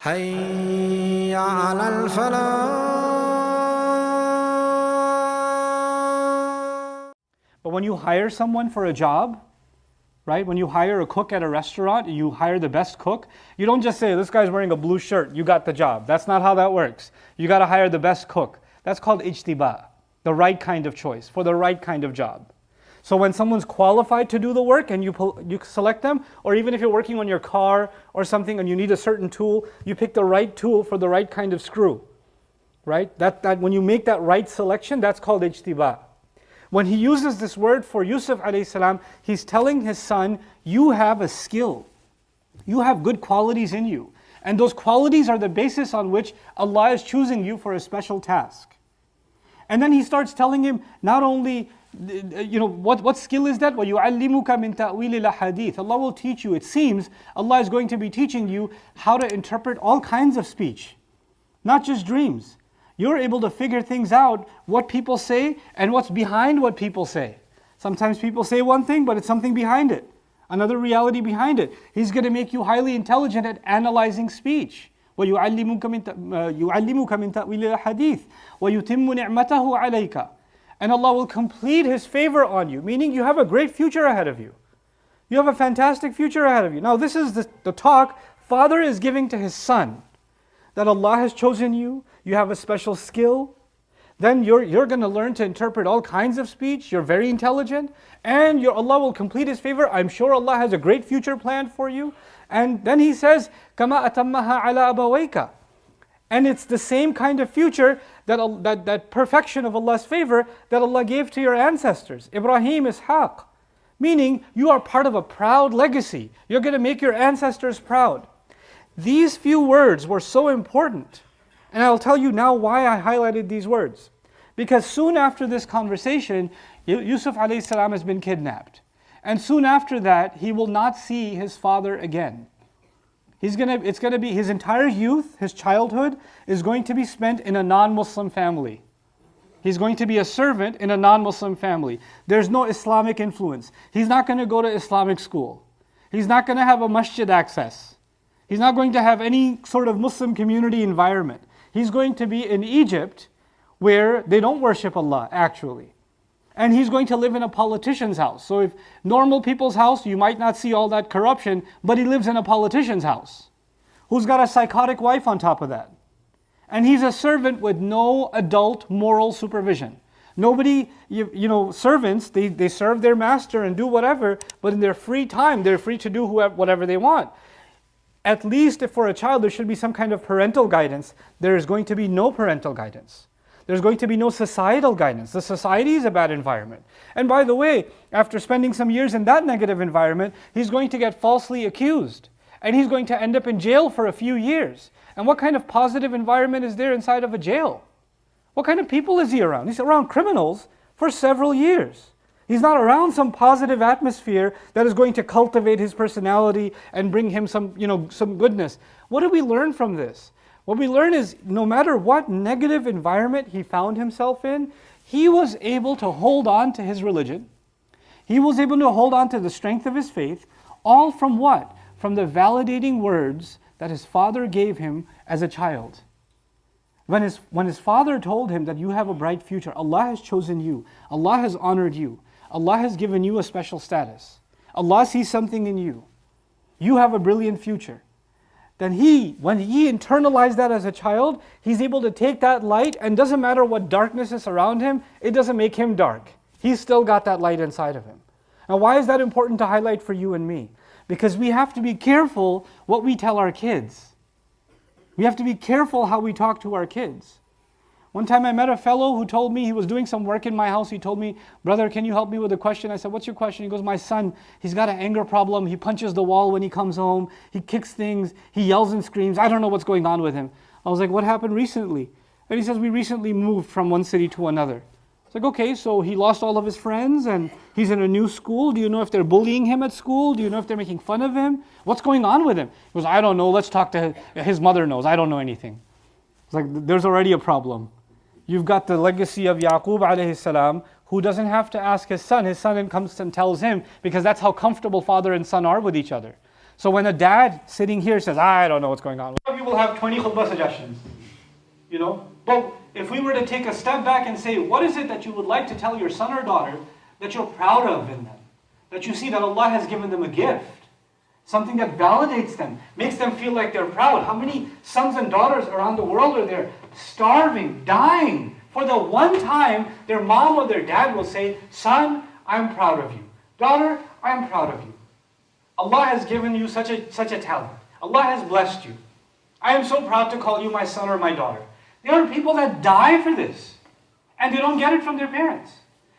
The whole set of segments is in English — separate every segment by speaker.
Speaker 1: حي على الفلاح.
Speaker 2: But when you hire someone for a job, right? When you hire a cook at a restaurant, you hire the best cook. You don't just say, this guy's wearing a blue shirt, you got the job. That's not how that works. You got to hire the best cook. That's called ijtiba, the right kind of choice for the right kind of job. So when someone's qualified to do the work and you select them, or even if you're working on your car or something and you need a certain tool, you pick the right tool for the right kind of screw, right? That when you make that right selection, that's called ijtiba. When he uses this word for Yusuf alayhi salam, he's telling his son, you have a skill. You have good qualities in you. And those qualities are the basis on which Allah is choosing you for a special task. And then he starts telling him, not only, what skill is that? وَيُعَلِّمُكَ مِن تَأْوِيلِ الْأَحَادِيثِ. Allah will teach you. It seems Allah is going to be teaching you how to interpret all kinds of speech, not just dreams. You're able to figure things out, what people say and what's behind what people say. Sometimes people say one thing, but it's something behind it, another reality behind it. He's going to make you highly intelligent at analyzing speech. وَيُعَلِّمُكَ مِن تَأْوِيلِ الْأَحَادِيثِ وَيُتِمُّ نِعْمَتَهُ عَلَيْكَ. And Allah will complete His favor on you, meaning you have a great future ahead of you. You have a fantastic future ahead of you. Now this is the talk father is giving to his son, that Allah has chosen you, you have a special skill, then you're going to learn to interpret all kinds of speech, you're very intelligent, and Allah will complete His favor. I'm sure Allah has a great future planned for you. And then He says, كَمَا أَتَمَّهَا عَلَى أَبَوَيْكَ. And it's the same kind of future, that perfection of Allah's favor that Allah gave to your ancestors, Ibrahim, Ishaq. Meaning, you are part of a proud legacy. You're going to make your ancestors proud. These few words were so important. And I'll tell you now why I highlighted these words. Because soon after this conversation, Yusuf alayhi salam has been kidnapped. And soon after that, he will not see his father again. It's going to be his entire youth, his childhood, is going to be spent in a non-Muslim family. He's going to be a servant in a non-Muslim family. There's no Islamic influence. He's not going to go to Islamic school. He's not going to have a masjid access. He's not going to have any sort of Muslim community environment. He's going to be in Egypt where they don't worship Allah, actually. And he's going to live in a politician's house. So if normal people's house, you might not see all that corruption, but he lives in a politician's house, who's got a psychotic wife on top of that. And he's a servant with no adult moral supervision. Nobody, servants, they serve their master and do whatever, but in their free time, they're free to do whatever they want. At least if for a child there should be some kind of parental guidance, there is going to be no parental guidance. There's going to be no societal guidance. The society is a bad environment. And by the way, after spending some years in that negative environment, he's going to get falsely accused. And he's going to end up in jail for a few years. And what kind of positive environment is there inside of a jail? What kind of people is he around? He's around criminals for several years. He's not around some positive atmosphere that is going to cultivate his personality and bring him some goodness. What do we learn from this? What we learn is no matter what negative environment he found himself in, he was able to hold on to his religion. He was able to hold on to the strength of his faith, all from what? From the validating words that his father gave him as a child. When his father told him that you have a bright future, Allah has chosen you, Allah has honored you, Allah has given you a special status, Allah sees something in you, you have a brilliant future. Then when he internalized that as a child, he's able to take that light, and doesn't matter what darkness is around him, it doesn't make him dark. He's still got that light inside of him. Now why is that important to highlight for you and me? Because we have to be careful what we tell our kids. We have to be careful how we talk to our kids. One time I met a fellow who told me, he was doing some work in my house, he told me, brother, can you help me with a question? I said, what's your question? He goes, my son, he's got an anger problem, he punches the wall when he comes home, he kicks things, he yells and screams, I don't know what's going on with him. I was like, what happened recently? And he says, we recently moved from one city to another. It's like, okay, so he lost all of his friends and he's in a new school. Do you know if they're bullying him at school? Do you know if they're making fun of him? What's going on with him? He goes, I don't know, let's talk to his mother knows, I don't know anything. It's like, there's already a problem. You've got the legacy of Yaqub alayhi salam, who doesn't have to ask his son then comes and tells him, because that's how comfortable father and son are with each other. So when a dad sitting here says, I don't know what's going on, some of you will have 20 khutbah suggestions, But if we were to take a step back and say, what is it that you would like to tell your son or daughter that you're proud of in them? That you see that Allah has given them a gift. Something that validates them, makes them feel like they're proud. How many sons and daughters around the world are there starving, dying, for the one time their mom or their dad will say, son, I'm proud of you. Daughter, I'm proud of you. Allah has given you such a talent. Allah has blessed you. I am so proud to call you my son or my daughter. There are people that die for this, and they don't get it from their parents.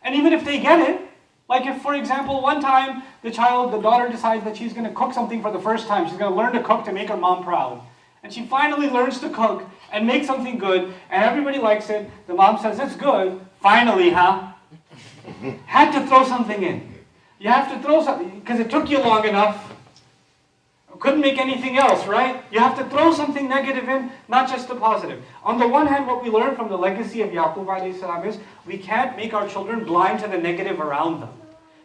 Speaker 2: And even if they get it, like if, for example, one time the daughter decides that she's going to cook something for the first time, she's going to learn to cook to make her mom proud. And she finally learns to cook and make something good, and everybody likes it. The mom says, it's good. Finally, huh? Had to throw something in. You have to throw something, because it took you long enough. Couldn't make anything else, right? You have to throw something negative in, not just the positive. On the one hand, what we learn from the legacy of Yaqub alayhi salam is we can't make our children blind to the negative around them.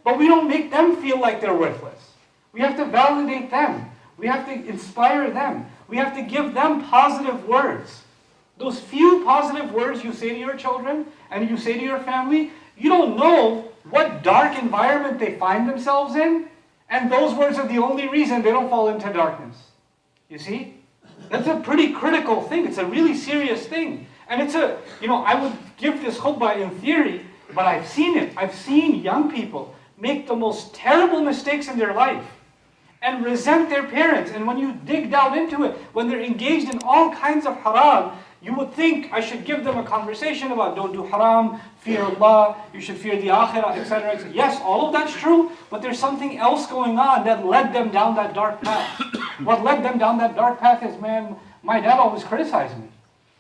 Speaker 2: But we don't make them feel like they're worthless. We have to validate them. We have to inspire them. We have to give them positive words. Those few positive words you say to your children and you say to your family, you don't know what dark environment they find themselves in. And those words are the only reason they don't fall into darkness. You see? That's a pretty critical thing. It's a really serious thing. And I would give this khutbah in theory, but I've seen it. I've seen young people make the most terrible mistakes in their life and resent their parents. And when you dig down into it, when they're engaged in all kinds of haram, you would think I should give them a conversation about don't do haram, fear Allah, you should fear the akhirah, etc. Yes, all of that's true, but there's something else going on that led them down that dark path. What led them down that dark path is, man, my dad always criticized me.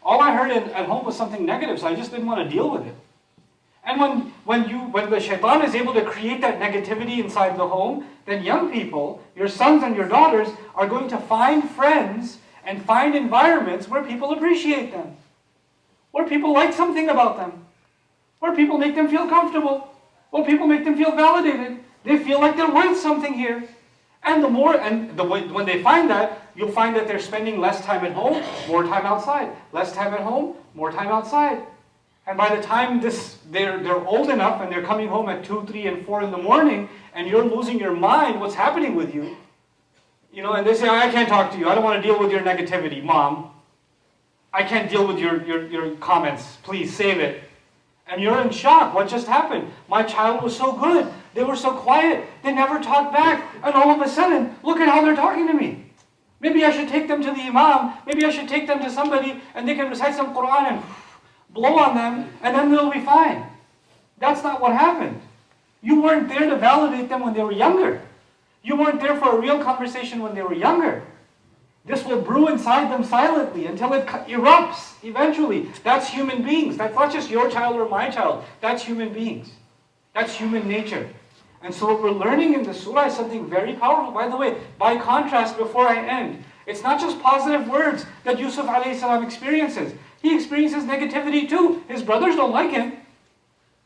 Speaker 2: All I heard at home was something negative, so I just didn't want to deal with it. And when the shaitan is able to create that negativity inside the home, then young people, your sons and your daughters, are going to find friends and find environments where people appreciate them, where people like something about them, where people make them feel comfortable, where people make them feel validated. They feel like they're worth something here. And when they find that, you'll find that they're spending less time at home, more time outside. Less time at home, more time outside. And by the time they're old enough and they're coming home at 2, 3, and 4 in the morning, and you're losing your mind, what's happening with you? And they say, I can't talk to you. I don't want to deal with your negativity, Mom. I can't deal with your comments. Please, save it. And you're in shock. What just happened? My child was so good. They were so quiet. They never talked back. And all of a sudden, look at how they're talking to me. Maybe I should take them to the Imam. Maybe I should take them to somebody and they can recite some Quran and blow on them and then they'll be fine. That's not what happened. You weren't there to validate them when they were younger. You weren't there for a real conversation when they were younger. This will brew inside them silently until it erupts eventually. That's human beings. That's not just your child or my child. That's human beings. That's human nature. And so what we're learning in the surah is something very powerful. By the way, by contrast, before I end, it's not just positive words that Yusuf alayhi salam experiences. He experiences negativity too. His brothers don't like him.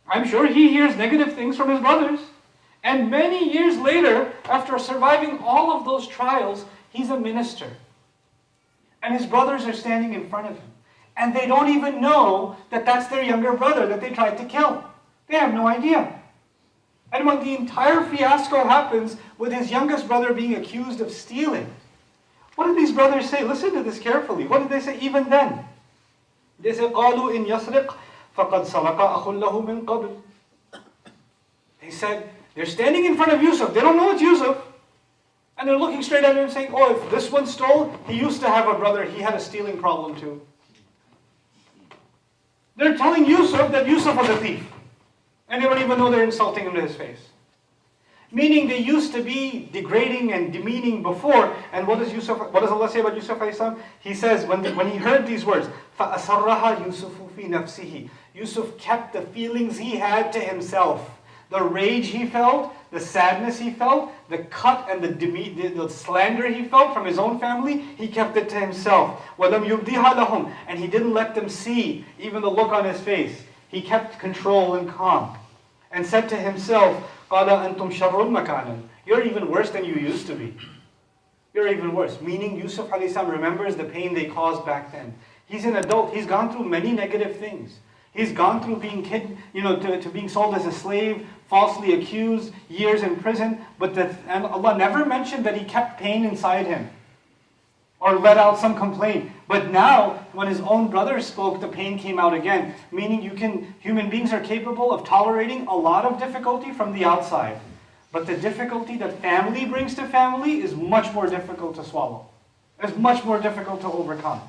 Speaker 2: I'm sure he hears negative things from his brothers. And many years later, after surviving all of those trials, he's a minister. And his brothers are standing in front of him. And they don't even know that that's their younger brother that they tried to kill. They have no idea. And when the entire fiasco happens with his youngest brother being accused of stealing, what did these brothers say? Listen to this carefully. What did they say even then? They said, قَالُوا إِنْ يَسْرِقْ فَقَدْ سَرَقَ أَخٌ لَهُ مِنْ قَبْلِ. They said, they're standing in front of Yusuf. They don't know it's Yusuf. And they're looking straight at him saying, oh, if this one stole, he used to have a brother. He had a stealing problem too. They're telling Yusuf that Yusuf was a thief. And they don't even know they're insulting him to his face. Meaning they used to be degrading and demeaning before. And what does Allah say about Yusuf alayhi salam? He says, when he heard these words, فَأَسَرَّهَا يُوسُفُ فِي نَفْسِهِ. Yusuf kept the feelings he had to himself. The rage he felt, the sadness he felt, the cut and the slander he felt from his own family, he kept it to himself. وَلَمْ يُبْدِهَا لَهُمْ. And he didn't let them see even the look on his face. He kept control and calm. And said to himself, قَالَ أَنْتُمْ شَرٌ مَكَانًا. You're even worse than you used to be. You're even worse. Meaning Yusuf alayhi salam remembers the pain they caused back then. He's an adult. He's gone through many negative things. He's gone through being to being sold as a slave, falsely accused, years in prison. And Allah never mentioned that he kept pain inside him or let out some complaint. But now, when his own brother spoke, the pain came out again. Meaning human beings are capable of tolerating a lot of difficulty from the outside. But the difficulty that family brings to family is much more difficult to swallow. It's much more difficult to overcome.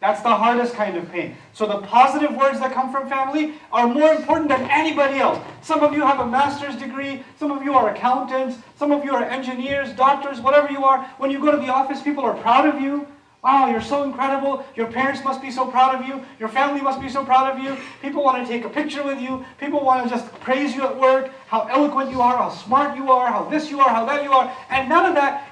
Speaker 2: That's the hardest kind of pain. So the positive words that come from family are more important than anybody else. Some of you have a master's degree, some of you are accountants, some of you are engineers, doctors, whatever you are. When you go to the office, people are proud of you. Wow, you're so incredible. Your parents must be so proud of you. Your family must be so proud of you. People want to take a picture with you. People want to just praise you at work, how eloquent you are, how smart you are, how this you are, how that you are. And none of that,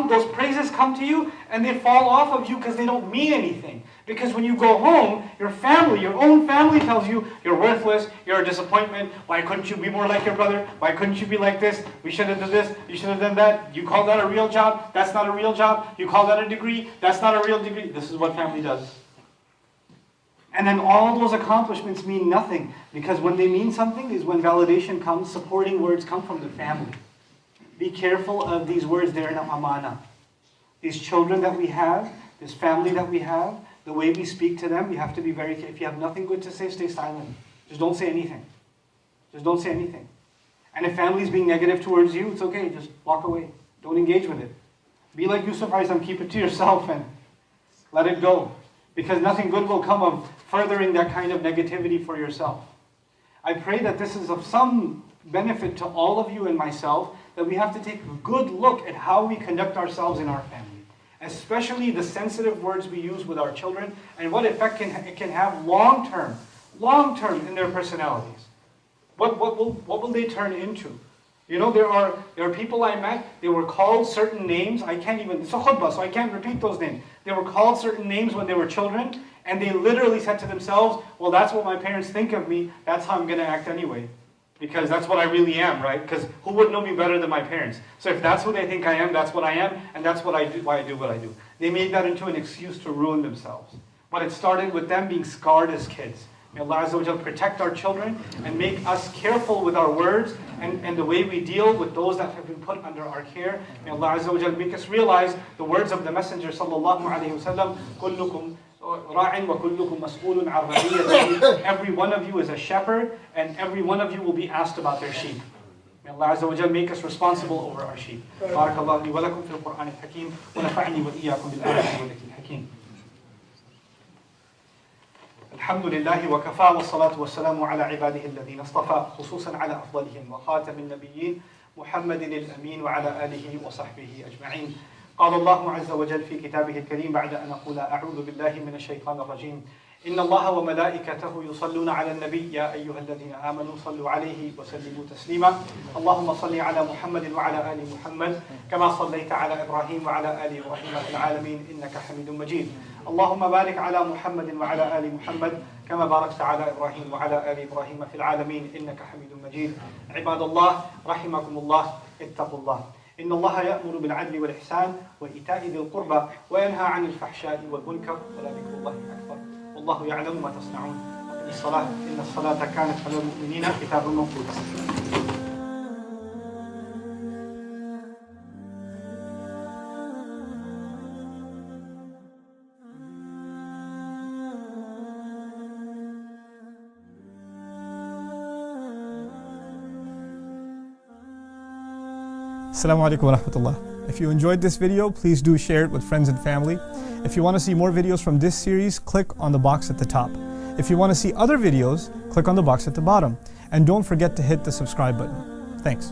Speaker 2: those praises come to you and they fall off of you because they don't mean anything. Because when you go home, your own family tells you, you're worthless, you're a disappointment, why couldn't you be more like your brother? Why couldn't you be like this? We should have done this, you should have done that. You call that a real job? That's not a real job. You call that a degree? That's not a real degree. This is what family does. And then all those accomplishments mean nothing, because when they mean something is when validation comes, supporting words come from the family. Be careful of these words, they're an amana. These children that we have, this family that we have, the way we speak to them, you have to be very careful. If you have nothing good to say, stay silent. Just don't say anything. Just don't say anything. And if family is being negative towards you, it's okay. Just walk away. Don't engage with it. Be like Yusuf alayhi, keep it to yourself and let it go. Because nothing good will come of furthering that kind of negativity for yourself. I pray that this is of some benefit to all of you and myself, that we have to take a good look at how we conduct ourselves in our family. Especially the sensitive words we use with our children and what effect it can have long term in their personalities. What will they turn into? You know, there are people I met, they were called certain names. It's a khutbah, so I can't repeat those names. They were called certain names when they were children, and they literally said to themselves, well, that's what my parents think of me, that's how I'm going to act anyway. Because that's what I really am, right? Because who would know me better than my parents? So if that's who they think I am, that's what I am, and that's what I do, why I do what I do. They made that into an excuse to ruin themselves. But it started with them being scarred as kids. May Allah Azza wa Jal protect our children and make us careful with our words and the way we deal with those that have been put under our care. May Allah Azza wa Jal make us realize the words of the Messenger sallallahu alayhi wa sallam, كُلُّكُمْ رَاعٍ وَكُلُّكُمْ مَسْئُولٌ عَنْ رَعِيَّتِهِ. Every one of you is a shepherd, and every one of you will be asked about their sheep. May Allah Azza wa Jal make us responsible over our sheep. بارك الله لي ولكم في القرآن الحكيم ونفعني وإياكم بالآيات والذكر الحكيم. الحمد لله وكفى والصلاة والسلام على عباده الذين اصطفى خصوصا على أفضلهم وخاتم النبيين محمد الأمين وعلى آله وصحبه أجمعين. قال الله عز وجل في كتابه الكريم بعد أن أقول أعوذ بالله من الشيطان الرجيم إن الله وملائكته يصلون على النبي يا أيها الذين آمنوا صلوا عليه وسلموا تسليما اللهم صل على محمد وعلى آل محمد كما صليت على إبراهيم وعلى آل إبراهيم في العالمين إنك حميد مجيد اللهم بارك على محمد وعلى آل محمد كما باركت على إبراهيم وعلى آل إبراهيم في العالمين إنك حميد مجيد عباد الله رحمكم الله اتقوا الله إن الله يأمر بالعدل والإحسان وإيتاء ذي القربى وينهى عن الفحشاء والمنكر ولذكر الله أكبر والله يعلم ما تصنعون إن الصلاة كانت على المؤمنين كتابا موقوتا.
Speaker 3: Assalamu alaikum wa rahmatullah. If you enjoyed this video, please do share it with friends and family. If you want to see more videos from this series, click on the box at the top. If you want to see other videos, click on the box at the bottom. And don't forget to hit the subscribe button. Thanks.